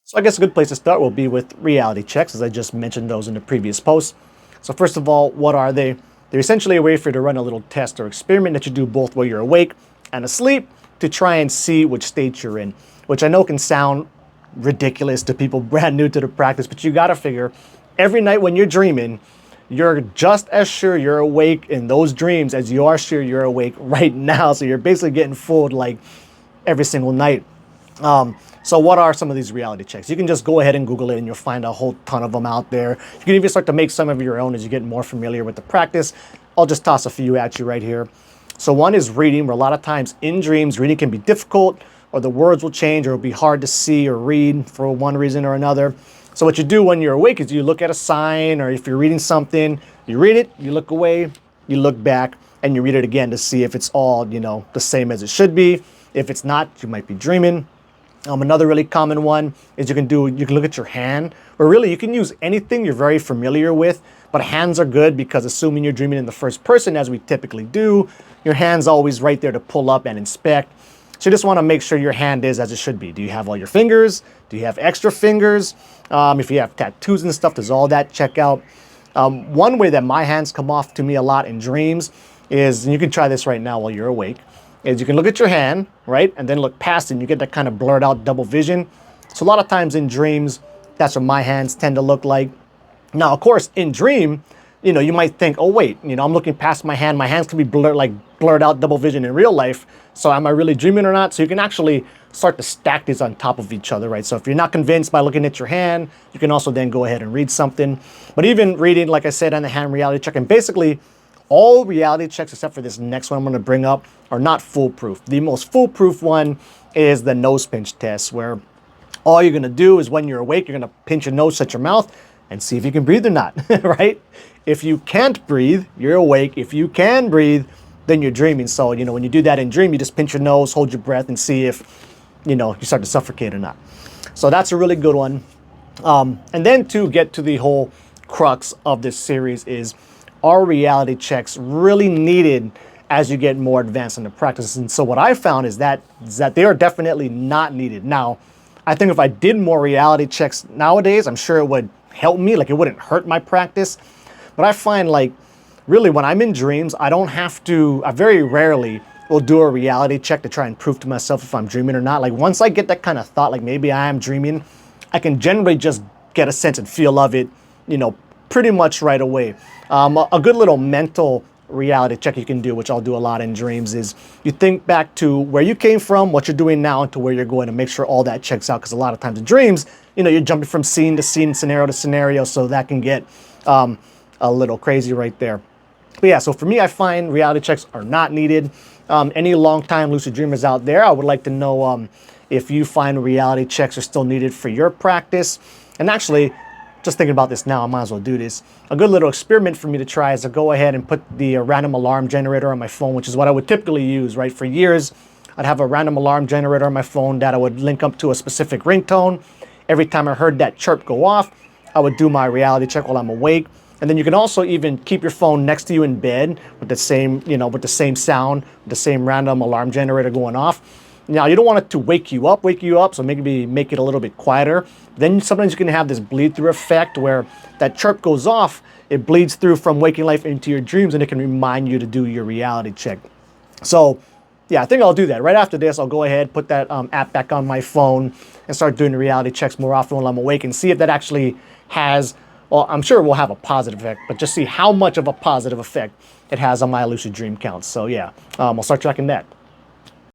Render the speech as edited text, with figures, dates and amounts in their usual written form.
So I guess a good place to start will be with reality checks, as I just mentioned those in the previous post. So first of all, what are they? They're essentially a way for you to run a little test or experiment that you do both while you're awake and asleep to try and see which state you're in, which I know can sound ridiculous to people brand new to the practice, but you gotta figure every night when you're dreaming, you're just as sure you're awake in those dreams as you are sure you're awake right now. So you're basically getting fooled like every single night. So what are some of these reality checks? You can just go ahead and Google it and you'll find a whole ton of them out there. You can even start to make some of your own as you get more familiar with the practice. I'll just toss a few at you right here. So one is reading, where a lot of times in dreams, reading can be difficult, or the words will change, or it'll be hard to see or read for one reason or another. So what you do when you're awake is you look at a sign, or if you're reading something, you read it, you look away, you look back, and you read it again to see if it's all, the same as it should be. If it's not, you might be dreaming. Another really common one is you can look at your hand, or really you can use anything you're very familiar with, but hands are good because assuming you're dreaming in the first person, as we typically do, your hand's always right there to pull up and inspect. So you just want to make sure your hand is as it should be. Do you have all your fingers? Do you have extra fingers? If you have tattoos and stuff, does all that check out? One way that my hands come off to me a lot in dreams is, and you can try this right now while you're awake, is you can look at your hand, right? And then look past it and you get that kind of blurred out double vision. So a lot of times in dreams, that's what my hands tend to look like. Now, of course, in dream, you might think, oh wait, I'm looking past my hand. My hands can be blurred out double vision in real life. So am I really dreaming or not? So you can actually start to stack these on top of each other, right? So if you're not convinced by looking at your hand, you can also then go ahead and read something. But even reading, like I said, on the hand reality check, and basically all reality checks except for this next one I'm going to bring up are not foolproof. The most foolproof one is the nose pinch test, where all you're going to do is when you're awake, you're going to pinch your nose, shut your mouth, and see if you can breathe or not, right? If you can't breathe, you're awake. If you can breathe, then you're dreaming. So, when you do that in dream, you just pinch your nose, hold your breath, and see if, you start to suffocate or not. So that's a really good one. And then to get to the whole crux of this series is, are reality checks really needed as you get more advanced in the practice? And so what I found is that they are definitely not needed. Now, I think if I did more reality checks nowadays, I'm sure it would help me, like it wouldn't hurt my practice. But I find really when I'm in dreams, I very rarely will do a reality check to try and prove to myself if I'm dreaming or not. Like once I get that kind of thought, like maybe I am dreaming, I can generally just get a sense and feel of it, pretty much right away. A good little mental reality check you can do, which I'll do a lot in dreams, is you think back to where you came from, what you're doing now, and to where you're going, to make sure all that checks out. Because a lot of times in dreams, you're jumping from scene to scene, scenario to scenario, so that can get a little crazy right there. But yeah, so for me, I find reality checks are not needed. Any long-time lucid dreamers out there, I would like to know if you find reality checks are still needed for your practice. And actually, just thinking about this now, I might as well do this. A good little experiment for me to try is to go ahead and put the random alarm generator on my phone, which is what I would typically use, right? For years, I'd have a random alarm generator on my phone that I would link up to a specific ringtone. Every time I heard that chirp go off, I would do my reality check while I'm awake. And then you can also even keep your phone next to you in bed with the same, with the same sound, with the same random alarm generator going off. Now, you don't want it to wake you up, so maybe make it a little bit quieter. Then sometimes you can have this bleed through effect where that chirp goes off, it bleeds through from waking life into your dreams, and it can remind you to do your reality check. So yeah, I think I'll do that. Right after this, I'll go ahead, put that app back on my phone and start doing the reality checks more often while I'm awake and see if that actually has, well, I'm sure it will have a positive effect, but just see how much of a positive effect it has on my lucid dream counts. So yeah, I'll start tracking that.